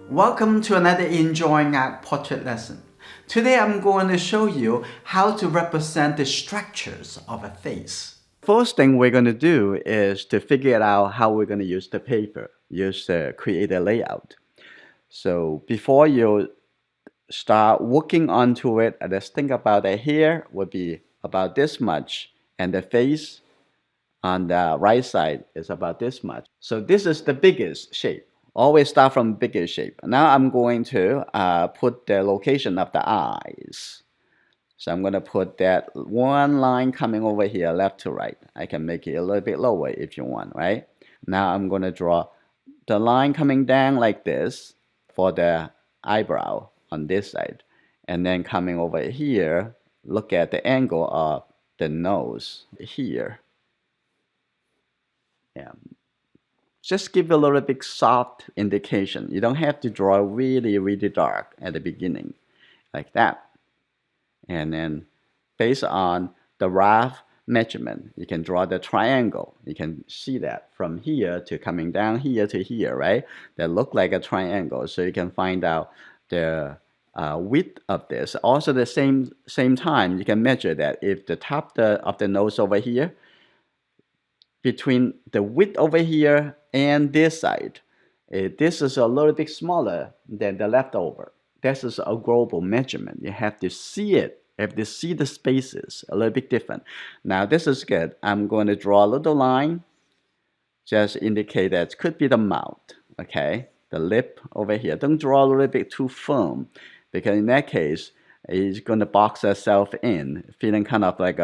Welcome to another Enjoying Art portrait lesson. Today I'm going to show you how to represent the structures of a face. First thing we're going to do is to figure out how we're going to use the paper, create a layout. So before you start working onto it, just think about the hair would be about this much and the face on the right side is about this much. So this is the biggest shape. Always start from biggest shape. Now I'm going to put the location of the eyes. So I'm going to put that one line coming over here, left to right. I can make it a little bit lower if you want, right? Now I'm going to draw the line coming down like this for the eyebrow on this side. And then coming over here, look at the angle of the nose here. Yeah. Just give a little bit soft indication. You don't have to draw really, really dark at the beginning, like that. And then based on the rough measurement, you can draw the triangle. You can see that from here to coming down here to here, right? That look like a triangle. So you can find out the width of this. Also the same time, you can measure that if the top of the nose over here, between the width over here and this side, this is a little bit smaller than the leftover. This is a global measurement. You have to see it. You have to see the spaces a little bit different. Now this is good. I'm going to draw a little line, just indicate that it could be the mouth, okay? The lip over here. Don't draw a little bit too firm, because in that case, it's going to box itself in, feeling kind of like,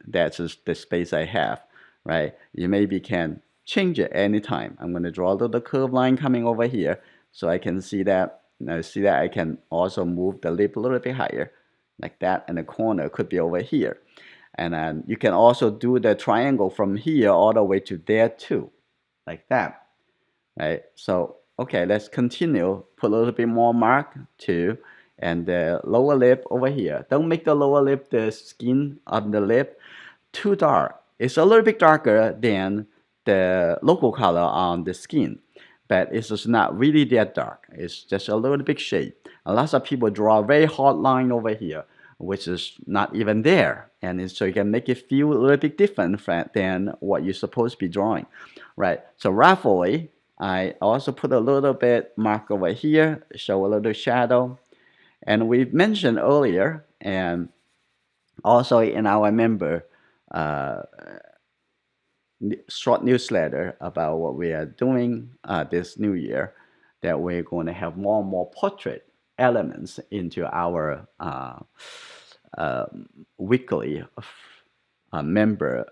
that's just the space I have, right? You maybe can change it anytime. I'm going to draw a little curved line coming over here, so I can see that. Now see that I can also move the lip a little bit higher, like that, and the corner could be over here. And then you can also do the triangle from here all the way to there too, like that, right? So, okay, let's continue. Put a little bit more mark too, and the lower lip over here. Don't make the lower lip, the skin of the lip, too dark. It's a little bit darker than the local color on the skin, but it's just not really that dark. It's just a little bit shade. A lot of people draw a very hard line over here, which is not even there. And so you can make it feel a little bit different than what you're supposed to be drawing, right? So roughly, I also put a little bit mark over here, show a little shadow. And we mentioned earlier, and also in our member short newsletter about what we are doing this new year, that we're going to have more and more portrait elements into our weekly member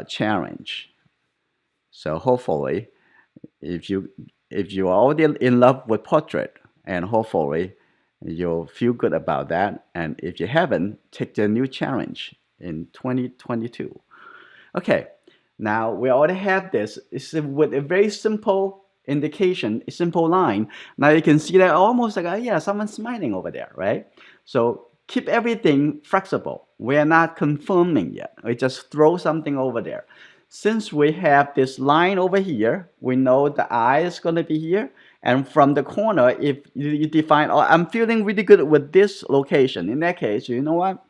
challenge. So hopefully, if you are already in love with portrait, and hopefully you'll feel good about that. And if you haven't, take the new challenge in 2022. Okay, now we already have this. It's with a very simple indication, a simple line. Now you can see that almost like, yeah, someone's smiling over there, right? So keep everything flexible. We are not confirming yet. We just throw something over there. Since we have this line over here, we know the eye is going to be here. And from the corner, if you define, oh, I'm feeling really good with this location. In that case, you know what?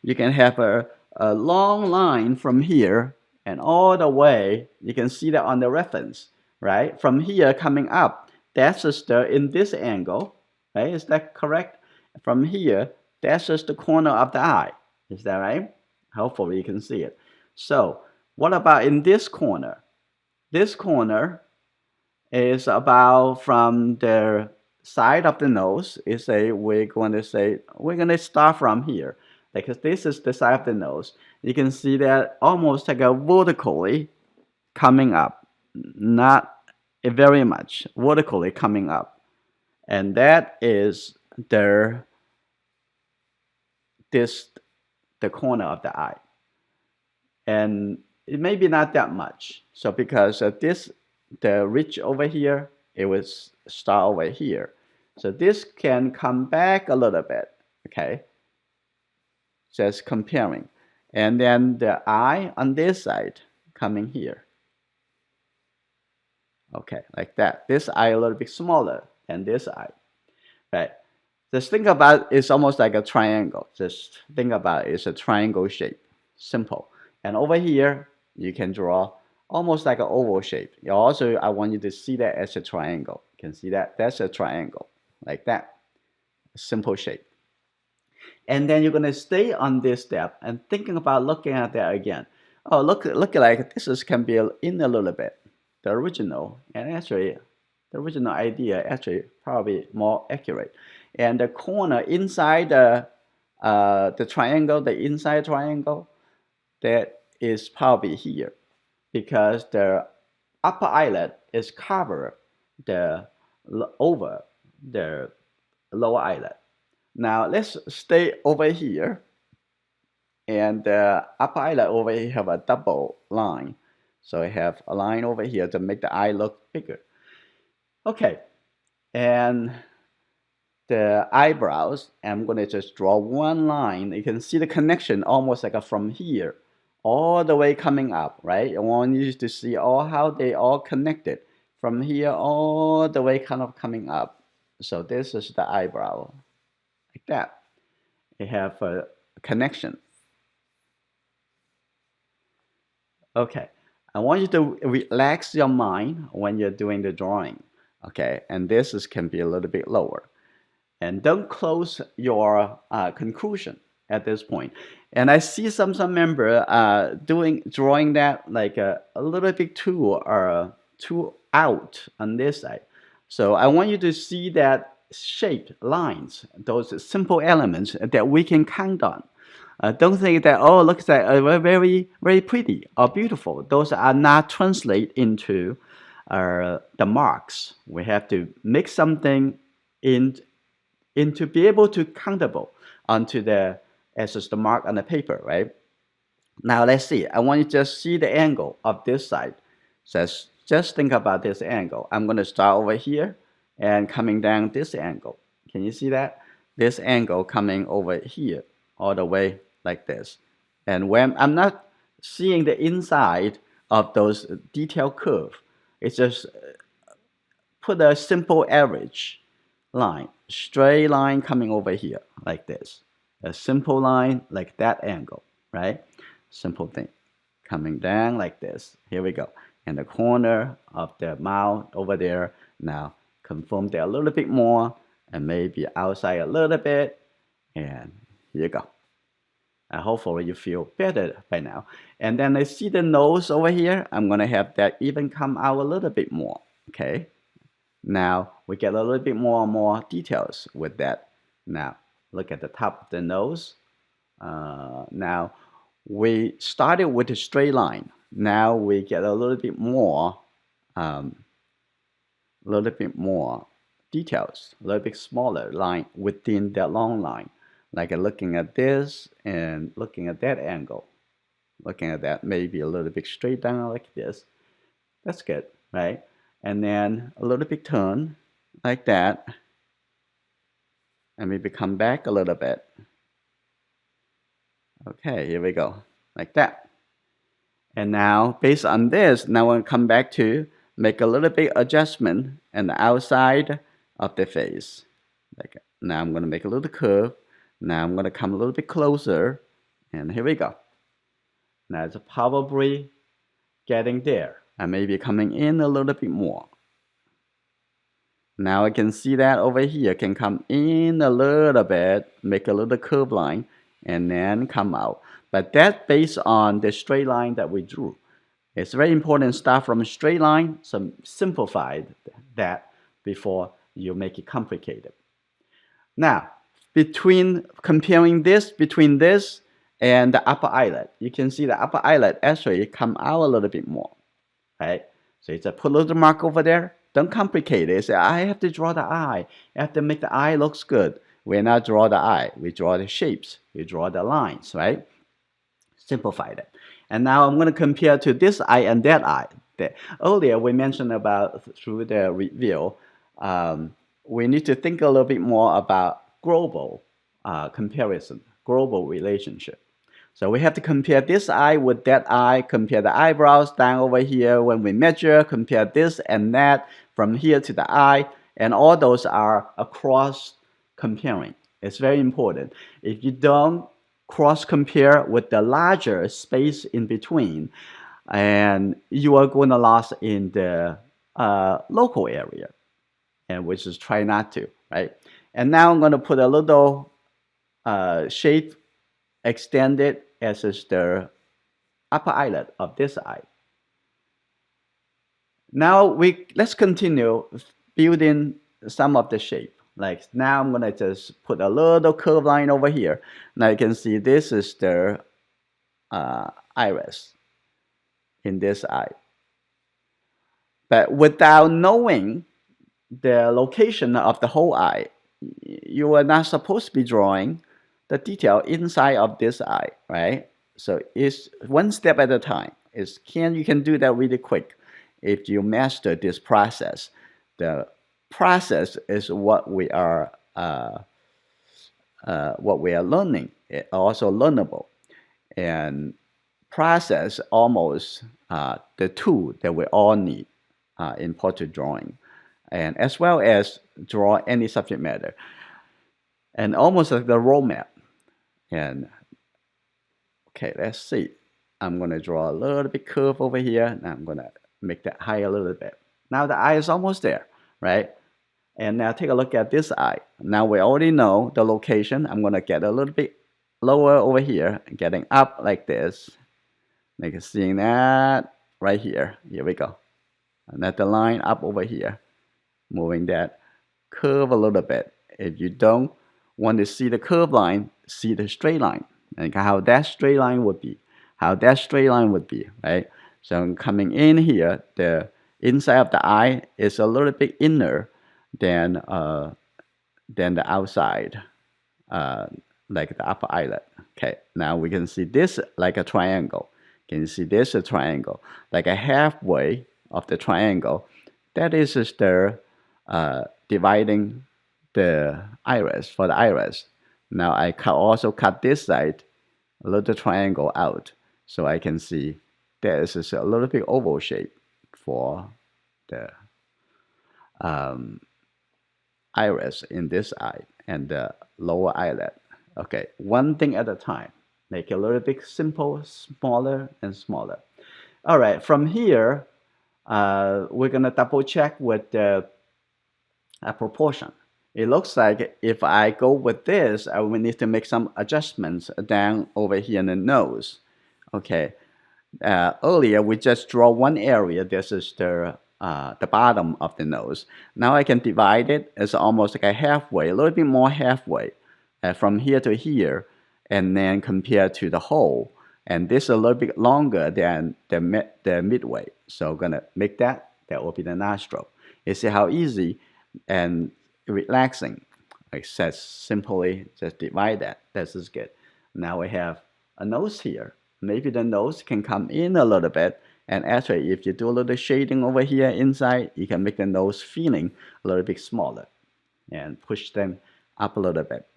You can have a long line from here and all the way. You can see that on the reference, right? From here coming up, that's just in this angle, right? Is that correct? From here, that's just the corner of the eye. Is that right? Hopefully you can see it. So what about in this corner? This corner is about from the side of the nose. We're going to start from here, because this is the side of the nose. You can see that almost like a vertically coming up, not very much vertically coming up, and that is the corner of the eye. And it may be not that much. So because the ridge over here, it will start over here. So this can come back a little bit, okay? Just comparing. And then the eye on this side coming here. Okay, like that. This eye a little bit smaller than this eye, right? Just think about it's almost like a triangle. Just think about it's a triangle shape, simple. And over here, you can draw almost like an oval shape. You also, I want you to see that as a triangle. You can see that that's a triangle, like that, simple shape. And then you're gonna stay on this step and thinking about looking at that again. Oh, look like this is can be in a little bit. The original, and actually, the original idea actually probably more accurate. And the corner inside the triangle, the inside triangle, that is probably here because the upper eyelid is covered the over the lower eyelid. Now let's stay over here, and the upper eyelid over here have a double line. So I have a line over here to make the eye look bigger. Okay, and the eyebrows, I'm going to just draw one line. You can see the connection almost like from here all the way coming up, right? I want you to see all how they all connected from here all the way kind of coming up. So this is the eyebrow, like that. They have a connection. Okay, I want you to relax your mind when you're doing the drawing. Okay, and this is, can be a little bit lower. And don't close your conclusion at this point. And I see some member drawing that like a little bit too out on this side. So I want you to see that shaped lines, those simple elements that we can count on. Don't think that, oh, looks like very pretty or beautiful. Those are not translate into the marks. We have to make something in to be able to countable onto the as the mark on the paper, right? Now let's see. I want you to just see the angle of this side. So just think about this angle. I'm going to start over here and coming down this angle. Can you see that? This angle coming over here all the way like this. And when I'm not seeing the inside of those detailed curve, it's just put a simple average line, straight line coming over here like this. A simple line like that angle, right? Simple thing. Coming down like this. Here we go. And the corner of the mouth over there. Now confirm that a little bit more and maybe outside a little bit. And here you go. Hopefully you feel better by now. And then I see the nose over here. I'm going to have that even come out a little bit more. Okay. Now we get a little bit more and more details with that. Now look at the top of the nose. Now we started with a straight line. Now we get a little bit more details, a little bit smaller line within that long line. Like looking at this and looking at that angle. Looking at that maybe a little bit straight down like this. That's good, right? And then a little bit turn like that. And maybe come back a little bit. Okay, here we go, like that. And now, based on this, now we'll come back to make a little bit adjustment on the outside of the face. Like, now I'm going to make a little curve. Now I'm going to come a little bit closer. And here we go. Now it's probably getting there. And maybe coming in a little bit more. Now I can see that over here can come in a little bit, make a little curve line, and then come out. But that's based on the straight line that we drew. It's very important to start from a straight line, so simplify that before you make it complicated. Now, comparing this between this and the upper eyelid, you can see the upper eyelid actually come out a little bit more, right? So it's a put a little mark over there. Don't complicate it. Say, I have to draw the eye. I have to make the eye looks good. We not draw the eye. We draw the shapes. We draw the lines, right? Simplify it. And now I'm going to compare to this eye and that eye. Earlier we mentioned about through the review, we need to think a little bit more about global comparison, global relationship. So we have to compare this eye with that eye, compare the eyebrows down over here when we measure, compare this and that from here to the eye, and all those are across comparing. It's very important. If you don't cross compare with the larger space in between, and you are going to lose in the local area, and which is try not to, right? And now I'm going to put a little shade extended as is the upper eyelid of this eye. Now let's continue building some of the shape. Like now I'm gonna just put a little curve line over here. Now you can see this is the iris in this eye. But without knowing the location of the whole eye, you are not supposed to be drawing the detail inside of this eye, right? So it's one step at a time. You can do that really quick if you master this process. The process is what we are learning. It also learnable, and process almost the tool that we all need in portrait drawing, and as well as draw any subject matter, and almost like the roadmap. And okay, let's see. I'm going to draw a little bit curve over here, and I'm going to make that high a little bit. Now the eye is almost there, right? And now take a look at this eye. Now we already know the location. I'm going to get a little bit lower over here, getting up like this. Like seeing that right here. Here we go. Another line up over here. Moving that curve a little bit. If you don't want to see the curve line, see the straight line. And how that straight line would be. How that straight line would be, right? So I'm coming in here, the inside of the eye is a little bit inner than the outside, like the upper eyelid. Okay, now we can see this like a triangle. Can you see this a triangle? Like a halfway of the triangle. That is just the dividing the iris for the iris. Now I also cut this side, a little triangle out, so I can see there is just a little bit oval shape for the iris in this eye and the lower eyelid. Okay, one thing at a time. Make it a little bit simple, smaller and smaller. All right, from here, we're gonna double check with the proportion. It looks like if I go with this, I will need to make some adjustments down over here in the nose. Okay, earlier we just draw one area. This is the bottom of the nose. Now I can divide it as almost like a halfway, a little bit more halfway, from here to here, and then compare to the whole. And this is a little bit longer than the midway. So I'm gonna make that. That will be the nostril. You see how easy and relaxing. I said simply just divide that. This is good. Now we have a nose here. Maybe the nose can come in a little bit. And actually, if you do a little shading over here inside, you can make the nose feeling a little bit smaller and push them up a little bit.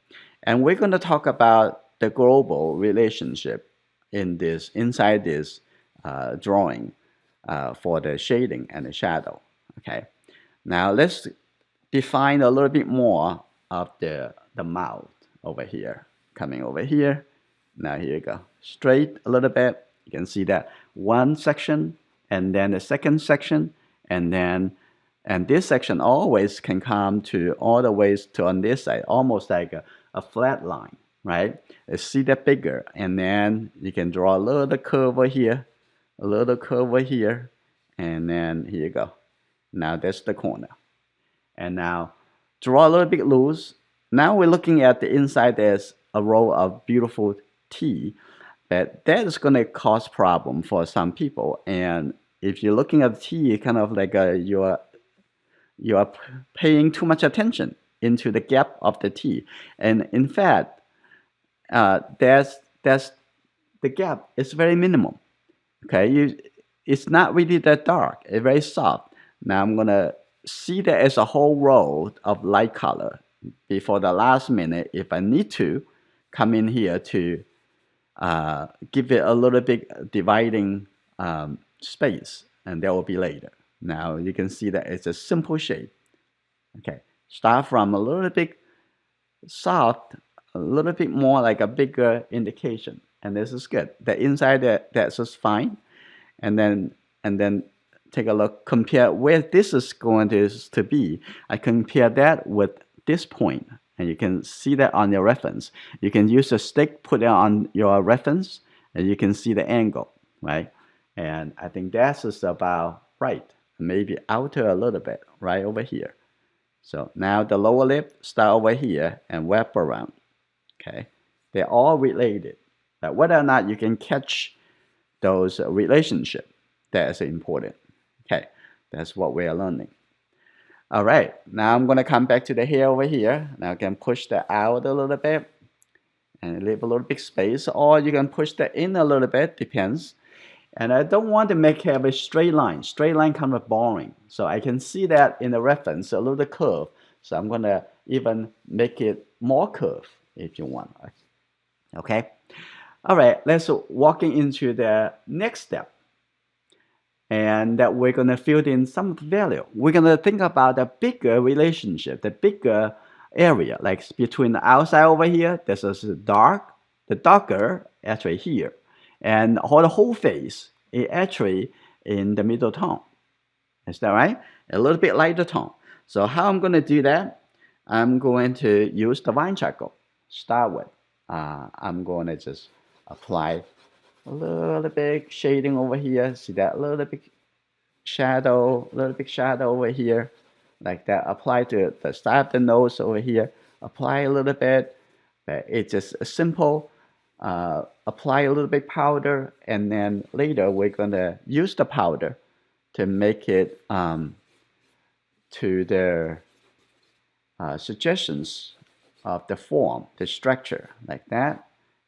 And we're going to talk about the global relationship inside this drawing for the shading and the shadow. Okay. Now let's define a little bit more of the mouth over here. Coming over here. Now here you go. Straight a little bit. You can see that one section, and then the second section, and this section always can come to all the ways to on this side, almost like a flat line, right? Let's see that bigger, and then you can draw a little curve over here, a little curve over here, and then here you go. Now that's the corner. And now draw a little bit loose. Now we're looking at the inside. There's a row of beautiful teeth. That is going to cause problem for some people. And if you're looking at the teeth, kind of like you are paying too much attention into the gap of the teeth. And in fact, the gap is very minimum. Okay, it's not really that dark. It's very soft. Now I'm gonna see that as a whole row of light color before the last minute. If I need to come in here to give it a little bit dividing space, and that will be later. Now you can see that it's a simple shape. Okay, start from a little bit soft, a little bit more like a bigger indication, and this is good. The inside that's just fine, and then take a look, compare where this is going to be. I compare that with this point, and you can see that on your reference. You can use a stick, put it on your reference, and you can see the angle, right? And I think that's just about right. Maybe outer a little bit, right over here. So now the lower lip start over here and wrap around. Okay, they're all related. But whether or not you can catch those relationships, that is important. Okay, that's what we are learning. All right, now I'm gonna come back to the hair over here. Now I can push that out a little bit and leave a little bit space, or you can push that in a little bit, depends. And I don't want to have a straight line. Straight line kind of boring. So I can see that in the reference, a little curve. So I'm gonna even make it more curve if you want. Okay. All right, let's walking into the next step. And that we're gonna fill in some value. We're gonna think about the bigger relationship, the bigger area, like between the outside over here, this is dark, the darker actually here. And the whole face is actually in the middle tone. Is that right? A little bit lighter tone. So how I'm going to do that? I'm going to use the vine charcoal. Start with. I'm going to just apply a little bit shading over here. See that little bit shadow, over here, like that. Apply to the side of the nose over here. Apply a little bit. It's just a simple. Apply a little bit powder, and then later we're gonna use the powder to make it to the suggestions of the form, the structure, like that.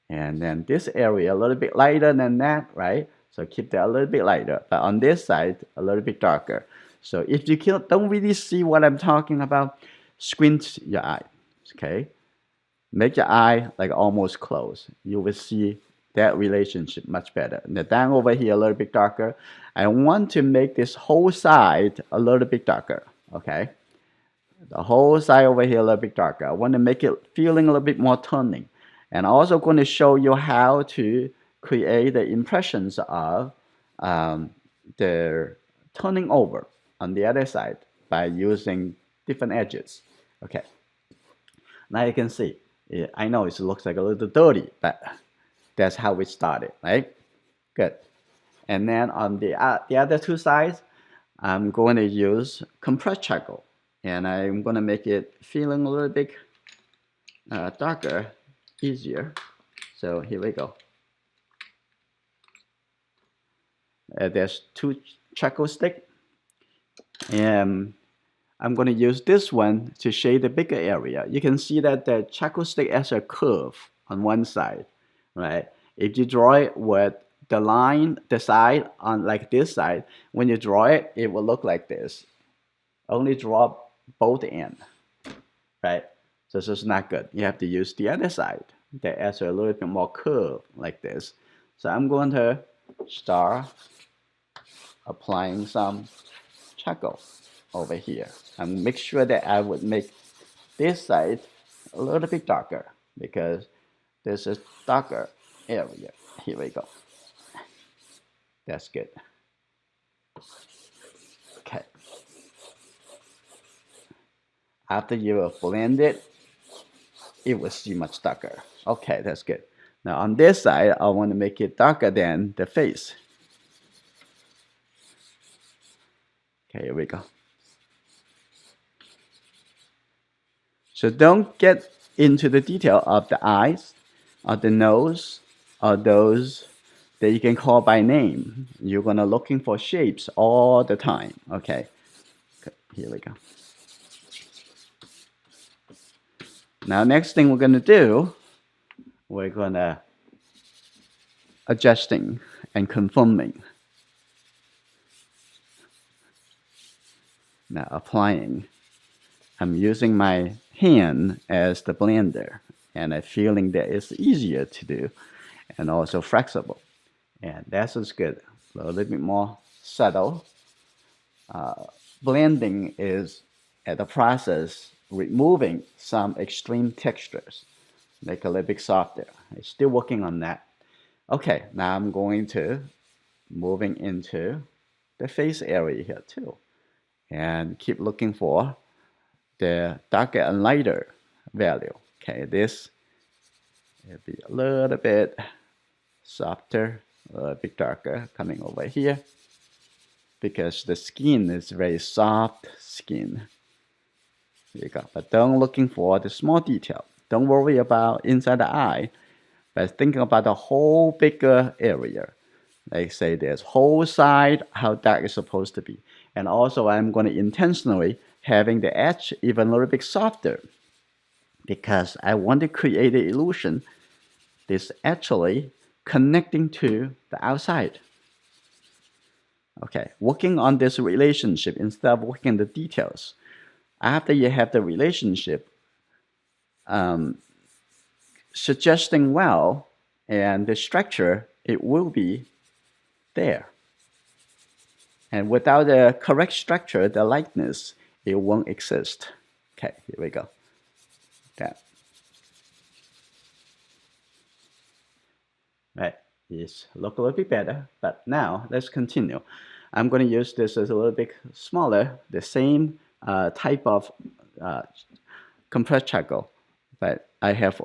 And then this area a little bit lighter than that, right? So keep that a little bit lighter, but on this side a little bit darker. So if you don't really see what I'm talking about, squint your eye, okay? Make your eye like almost closed. You will see that relationship much better. And the down over here a little bit darker. I want to make this whole side a little bit darker, okay? The whole side over here a little bit darker. I want to make it feeling a little bit more turning. And I'm also going to show you how to create the impressions of the turning over on the other side by using different edges. Okay. Now you can see. I know it looks like a little dirty, but that's how we started, right? Good. And then on the other two sides, I'm going to use compressed charcoal, and I'm going to make it feeling a little bit darker, easier. So here we go. There's two charcoal sticks, and I'm going to use this one to shade the bigger area. You can see that the charcoal stick has a curve on one side, right? If you draw it with the line, the side on like this side, when you draw it, it will look like this. Only draw both ends, right? So this is not good. You have to use the other side that has a little bit more curve like this. So I'm going to start applying some charcoal over here, and make sure that I would make this side a little bit darker, because this is darker area. Here we go. That's good. Okay. After you blend it, it will see much darker. Okay, that's good. Now on this side, I want to make it darker than the face. Okay, here we go. So don't get into the detail of the eyes, or the nose, or those that you can call by name. You're gonna looking for shapes all the time. Okay, here we go. Now next thing we're gonna do, we're gonna adjusting and confirming. Now applying. I'm using my hand as the blender, and I'm feeling that it's easier to do. and also flexible. And that is good. A little bit more subtle. Blending is at the process removing some extreme textures, make a little bit softer. I'm still working on that. Okay, now I'm going to moving into the face area here too, and keep looking for the darker and lighter value. Okay, this will be a little bit softer, a little bit darker coming over here because the skin is very soft skin. There you go. But don't looking for the small detail. Don't worry about inside the eye, but thinking about the whole bigger area. Like say this whole side, how dark is supposed to be. And also I'm going to intentionally having the edge even a little bit softer because I want to create the illusion this actually connecting to the outside. Okay, working on this relationship instead of working the details. After you have the relationship, suggesting well, and the structure, it will be there. And without the correct structure, the likeness, it won't exist. Okay, here we go. That. Right, it's look a little bit better, but now let's continue. I'm going to use this as a little bit smaller, the same type of compressed charcoal, but I have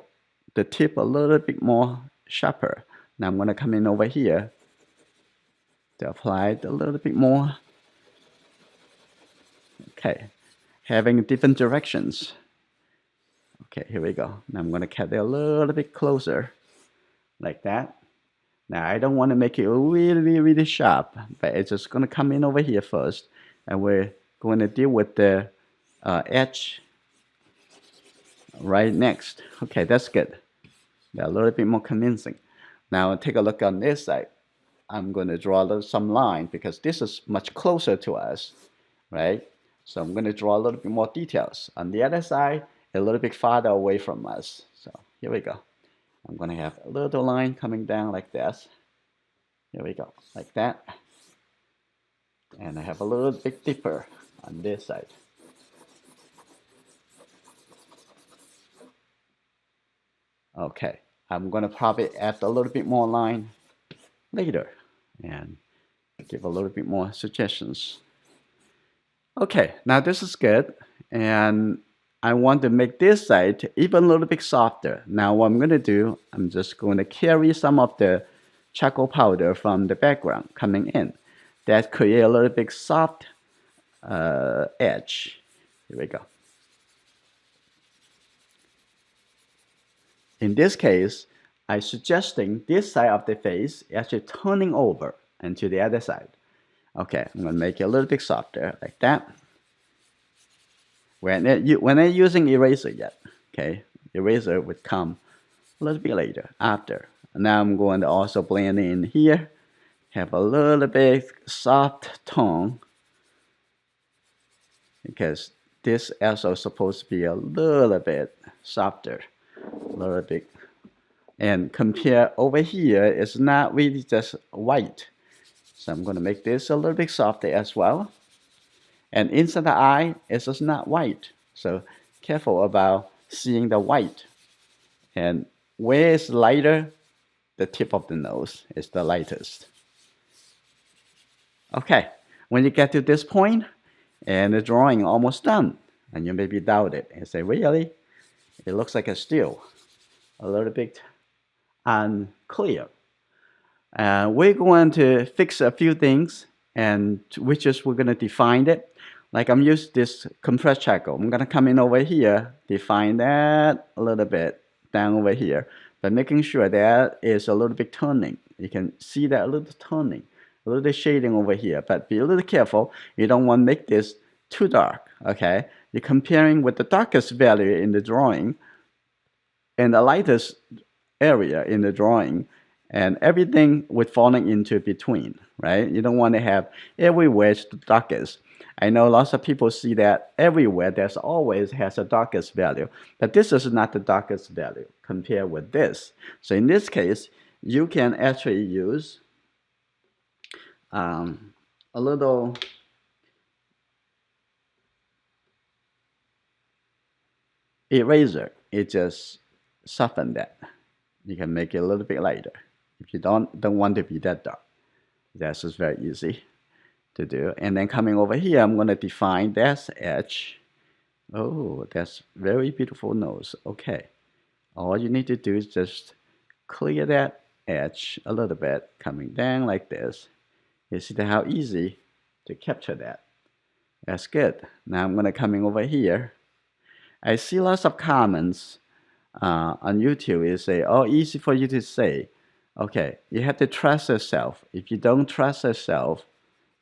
the tip a little bit more sharper. Now I'm going to come in over here to apply it a little bit more. Okay, having different directions. Okay, here we go. Now I'm going to cut it a little bit closer, like that. Now I don't want to make it really, really sharp, but it's just going to come in over here first, and we're going to deal with the edge right next. Okay, that's good. They're a little bit more convincing. Now take a look on this side. I'm going to draw some line because this is much closer to us, right? So I'm going to draw a little bit more details. On the other side, a little bit farther away from us. So here we go. I'm going to have a little line coming down like this. Here we go, like that. And I have a little bit deeper on this side. Okay, I'm going to probably add a little bit more line later and give a little bit more suggestions. Okay, now this is good. And I want to make this side even a little bit softer. Now what I'm going to do, I'm just going to carry some of the charcoal powder from the background coming in. That create a little bit soft edge. Here we go. In this case, I'm suggesting this side of the face actually turning over and to the other side. Okay, I'm going to make it a little bit softer like that. When I'm using eraser yet, okay, eraser would come a little bit later, after. Now I'm going to also blend in here, have a little bit soft tone, because this also supposed to be a little bit softer, a little bit. And compare over here, it's not really just white. So I'm going to make this a little bit softer as well. And inside the eye, it's just not white. So careful about seeing the white. And where is lighter, the tip of the nose is the lightest. Okay, when you get to this point, and the drawing almost done, and you maybe doubt it and say, really? It looks like a still, a little bit unclear. We're going to fix a few things, and which is we're going to define it. Like I'm using this compressed charcoal. I'm going to come in over here, define that a little bit down over here, but making sure that is a little bit turning. You can see that a little turning, a little shading over here, but be a little careful. You don't want to make this too dark, okay? You're comparing with the darkest value in the drawing and the lightest area in the drawing, and everything with falling into between, right? You don't want to have everywhere the darkest. I know lots of people see that everywhere there's always has a darkest value, but this is not the darkest value compared with this. So in this case, you can actually use a little eraser. It just soften that. You can make it a little bit lighter. If you don't want to be that dark, that's just very easy to do. And then coming over here, I'm going to define this edge. Oh, that's very beautiful nose. Okay. All you need to do is just clear that edge a little bit, coming down like this. You see how easy to capture that. That's good. Now I'm going to coming over here. I see lots of comments on YouTube. You say, oh, easy for you to say. Okay, you have to trust yourself. If you don't trust yourself,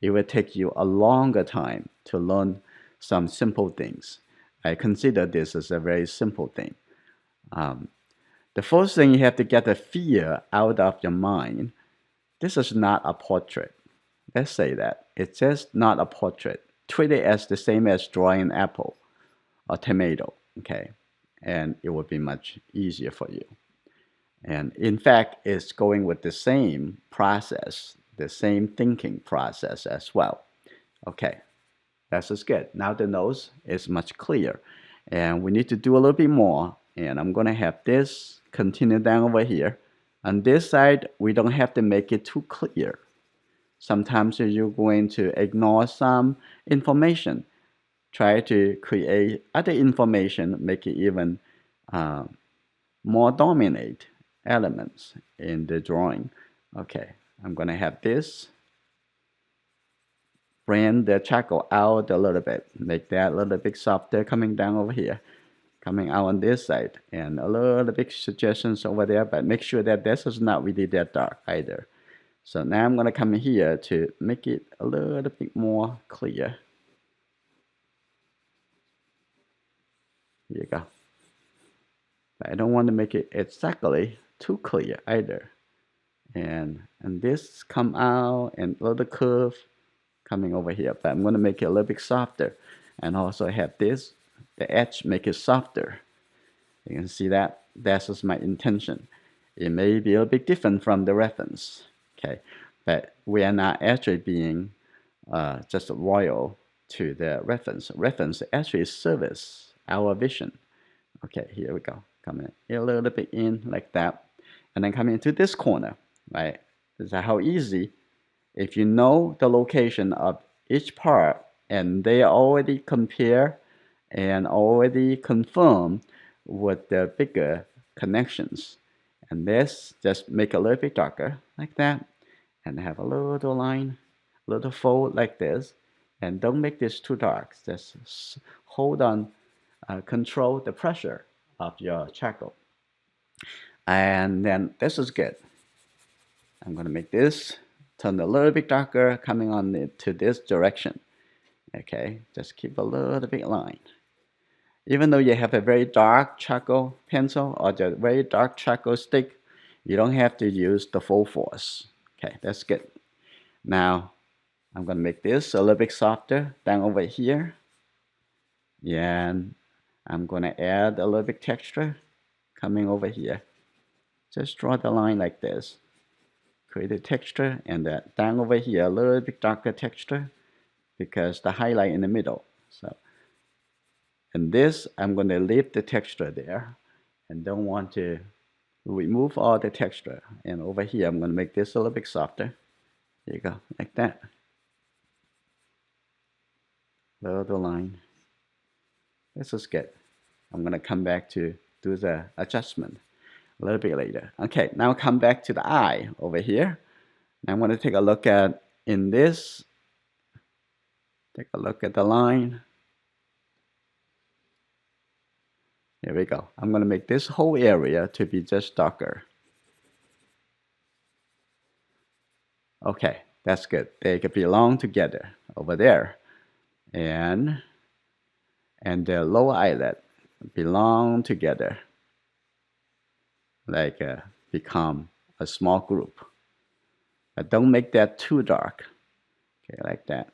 it will take you a longer time to learn some simple things. I consider this as a very simple thing. The first thing, you have to get the fear out of your mind. This is not a portrait. Let's say that. It's just not a portrait. Treat it as the same as drawing an apple or tomato, okay? And it will be much easier for you. And in fact, it's going with the same process, the same thinking process as well. Okay, that's just good. Now the nose is much clearer. And we need to do a little bit more. And I'm going to have this continue down over here. On this side, we don't have to make it too clear. Sometimes you're going to ignore some information. Try to create other information, make it even more dominate elements in the drawing. Okay, I'm going to have this. Bring the charcoal out a little bit. Make that a little bit softer coming down over here. Coming out on this side. And a little bit suggestions over there, but make sure that this is not really that dark either. So now I'm going to come here to make it a little bit more clear. Here you go. I don't want to make it exactly too clear either. And this come out and a little curve coming over here. But I'm going to make it a little bit softer. And also have this, the edge, make it softer. You can see that. That's just my intention. It may be a bit different from the reference. Okay, but we are not actually being just loyal to the reference. Reference actually service our vision. Okay, here we go. Coming a little bit in like that. And then coming into this corner, right? This is how easy, if you know the location of each part and they already compare and already confirm with the bigger connections. And this, just make it a little bit darker like that. And have a little line, little fold like this. And don't make this too dark. Just hold on, control the pressure of your charcoal. And then this is good. I'm going to make this turn a little bit darker coming on to this direction. Okay, just keep a little bit line. Even though you have a very dark charcoal pencil or the very dark charcoal stick, you don't have to use the full force. Okay, that's good. Now, I'm going to make this a little bit softer down over here. And I'm going to add a little bit texture coming over here. Just draw the line like this. Create a texture, and that down over here, a little bit darker texture because the highlight in the middle. So, and this, I'm going to leave the texture there and don't want to remove all the texture. And over here, I'm going to make this a little bit softer. There you go, like that. Little line. This is good. I'm going to come back to do the adjustment a little bit later. Okay, now come back to the eye over here. Now I'm going to take a look at in this. Take a look at the line. Here we go. I'm going to make this whole area to be just darker. Okay, that's good. They can belong together over there. And the lower eyelid belong together. Like become a small group. But don't make that too dark. Okay, like that.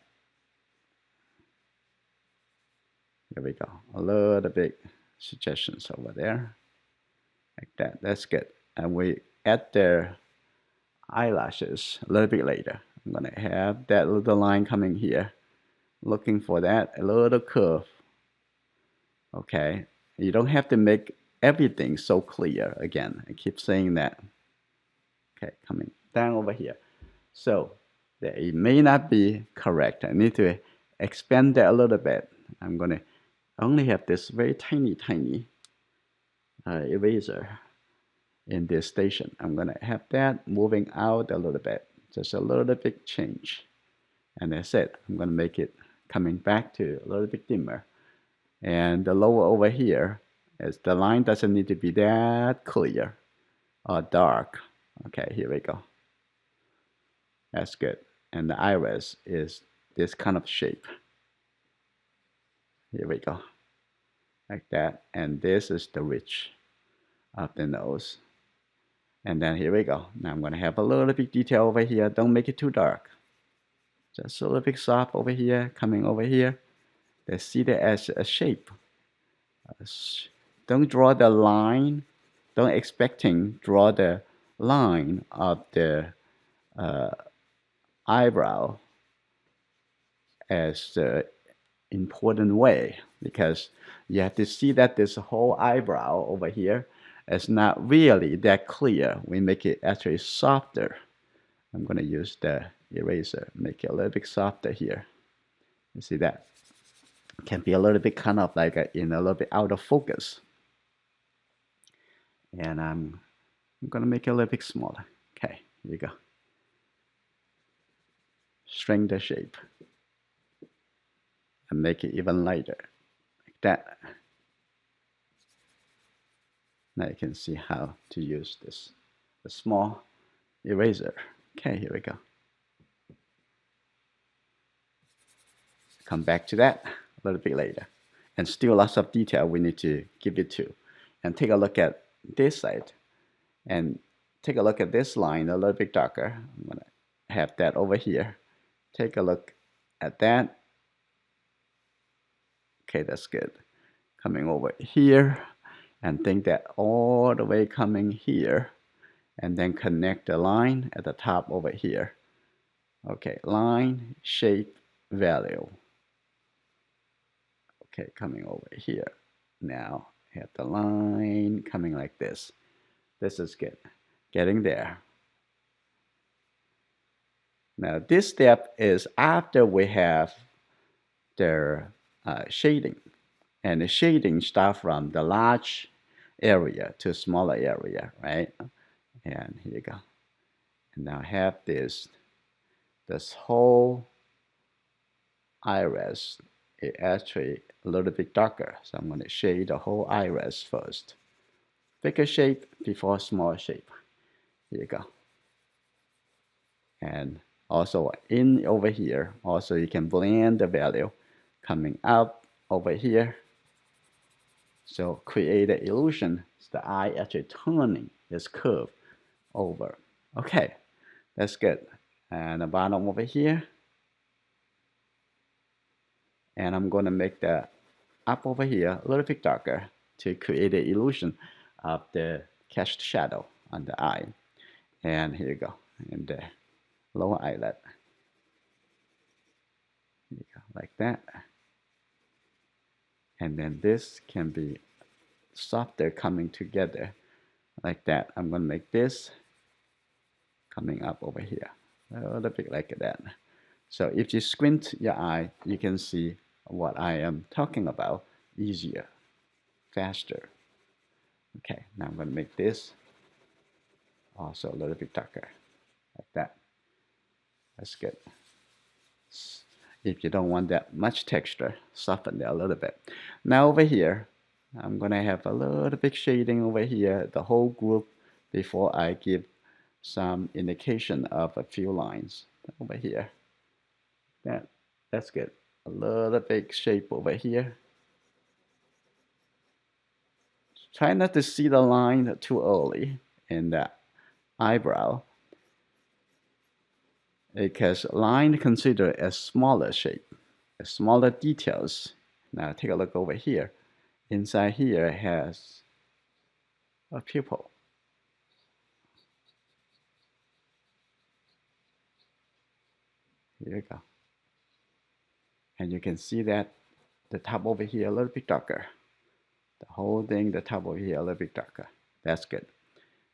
There we go. A little bit suggestions over there. Like that. That's good. And we add the eyelashes a little bit later. I'm going to have that little line coming here. Looking for that, a little curve. Okay, you don't have to make everything so clear. Again, I keep saying that. Okay, coming down over here. So that it may not be correct. I need to expand that a little bit. I'm going to only have this very tiny eraser in this station. I'm going to have that moving out a little bit, just a little bit change. And that's it. I'm going to make it coming back to a little bit dimmer. And the lower over here is the line doesn't need to be that clear or dark. Okay, here we go. That's good. And the iris is this kind of shape. Here we go. Like that. And this is the ridge of the nose. And then here we go. Now I'm going to have a little bit detail over here. Don't make it too dark. Just a little bit soft over here, coming over here. Let's see that as a shape. Don't draw the line. Don't expecting draw the line of the eyebrow as the important way, because you have to see that this whole eyebrow over here is not really that clear. We make it actually softer. I'm going to use the eraser, make it a little bit softer here. You see that? It can be a little bit kind of like in a little bit out of focus. And I'm going to make it a little bit smaller. Okay, here you go. Shrink the shape and make it even lighter, like that. Now you can see how to use this, a small eraser. Okay, here we go. Come back to that a little bit later. And still lots of detail we need to give it to. And take a look at this side. And take a look at this line a little bit darker. I'm going to have that over here. Take a look at that. Okay, that's good. Coming over here. And think that all the way coming here. And then connect the line at the top over here. Okay, line, shape, value. Okay, coming over here. Now, have the line coming like this. This is good. Getting there. Now, this step is after we have the shading. And the shading starts from the large area to smaller area, right? And here you go. And now have this whole iris is actually a little bit darker. So I'm going to shade the whole iris first. Bigger shape before small shape. Here you go. And also in over here, also you can blend the value coming up over here. So create an illusion. It's the eye actually turning this curve over. Okay, that's good. And the bottom over here. And I'm going to make the up over here a little bit darker to create the illusion of the cast shadow on the eye. And here you go, in the lower eyelid. Here you go, like that. And then this can be softer coming together like that. I'm going to make this coming up over here, a little bit like that. So if you squint your eye, you can see what I am talking about easier, faster. Okay, now I'm going to make this also a little bit darker, like that. That's good. If you don't want that much texture, soften it a little bit. Now over here, I'm going to have a little bit shading over here, the whole group, before I give some indication of a few lines over here. That's good. A little bit shape over here. Try not to see the line too early in the eyebrow, because line considered as smaller shape, as smaller details. Now take a look over here. Inside here has a pupil. Here you go. And you can see that the top over here a little bit darker. The whole thing, the top over here a little bit darker. That's good,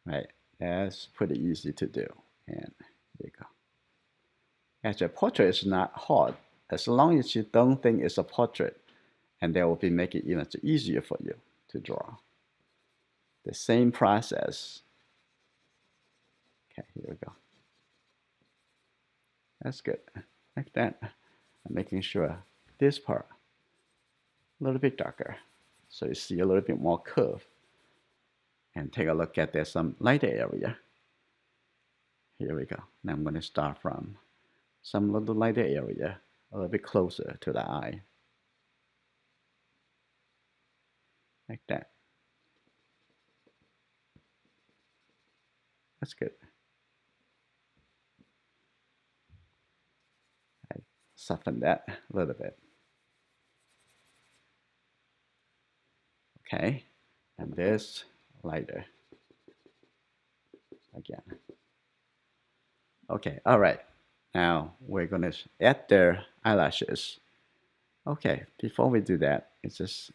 right? That's pretty easy to do. And here you go. Actually, a portrait is not hard as long as you don't think it's a portrait, and that will be make it even easier for you to draw. The same process. Okay, here we go. That's good, like that. I'm making sure this part a little bit darker, so you see a little bit more curve. And take a look at there's some lighter area. Here we go. Now I'm going to start from some little lighter area, a little bit closer to the eye. Like that. That's good. I soften that a little bit. Okay, and this lighter again. Okay, all right. Now we're gonna add their eyelashes. Okay, before we do that, it's just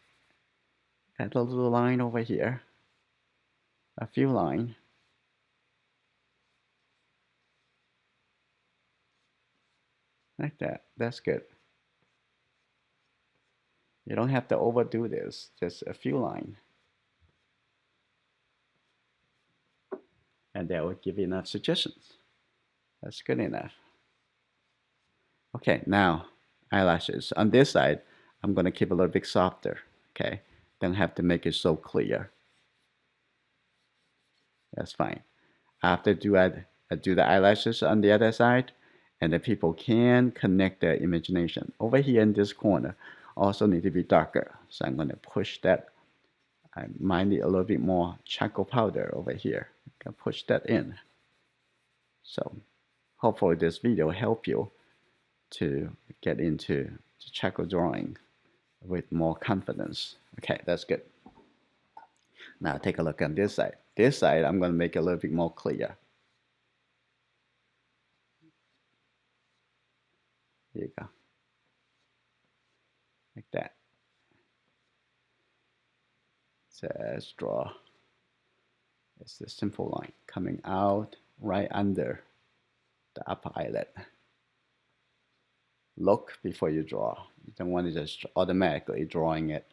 add a little line over here, a few lines. Like that. That's good. You don't have to overdo this, just a few lines. And that will give you enough suggestions. That's good enough. Okay, now eyelashes. On this side, I'm going to keep a little bit softer. Okay, don't have to make it so clear. That's fine. After do the eyelashes on the other side, and the people can connect their imagination. Over here in this corner, also need to be darker. So I'm going to push that. I might need a little bit more charcoal powder over here. I can push that in. So hopefully this video will help you to get into charcoal drawing with more confidence. Okay, that's good. Now take a look on this side. This side, I'm going to make it a little bit more clear. Here you go. Like that. So let's draw. It's a simple line coming out right under the upper eyelid. Look before you draw. You don't want to just automatically drawing it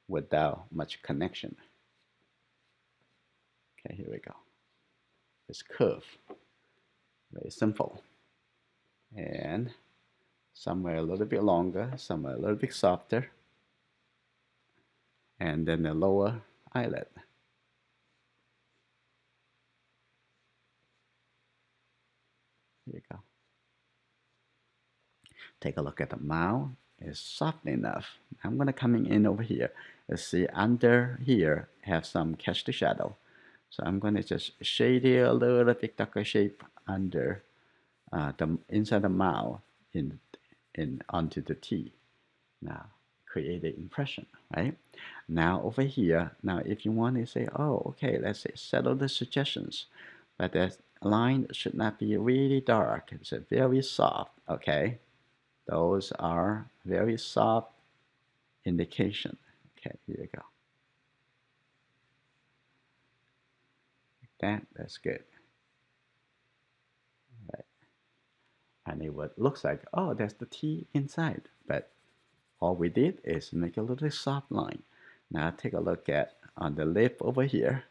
without much connection. Okay, here we go. It's curve. Very simple. And somewhere a little bit longer, somewhere a little bit softer. And then the lower eyelid. Here you go. Take a look at the mouth. It's soft enough. I'm going to coming in over here. Let's see, under here have some catch the shadow. So I'm going to just shade it a little bit darker shape under the inside the mouth in onto the T. Now create the impression, right? Now over here, now if you want to say, oh, okay, let's say settle the suggestions, but the line should not be really dark. It's a very soft, okay? Those are very soft indication. Okay, here you go. Like that's good. Right. And it would looks like, oh, that's the T inside, but all we did is make a little soft line. Now take a look at on the lip over here.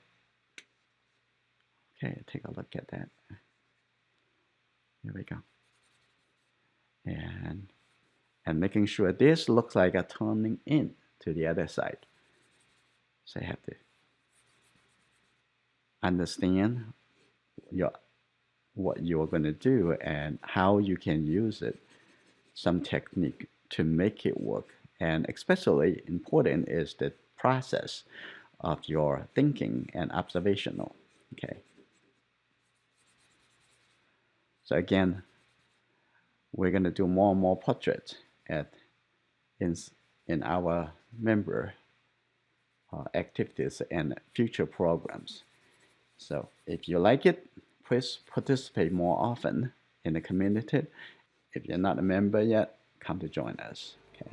Okay, take a look at that. Here we go. And making sure this looks like a turning in to the other side. So you have to understand what you're going to do and how you can use it, some technique to make it work. And especially important is the process of your thinking and observational. Okay. So again, we're going to do more and more portraits in our member activities and future programs. So if you like it, please participate more often in the community. If you're not a member yet, come to join us. Okay.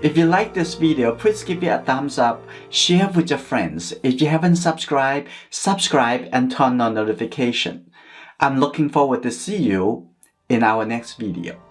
If you like this video, please give it a thumbs up, share with your friends. If you haven't subscribed, subscribe and turn on notification. I'm looking forward to see you in our next video.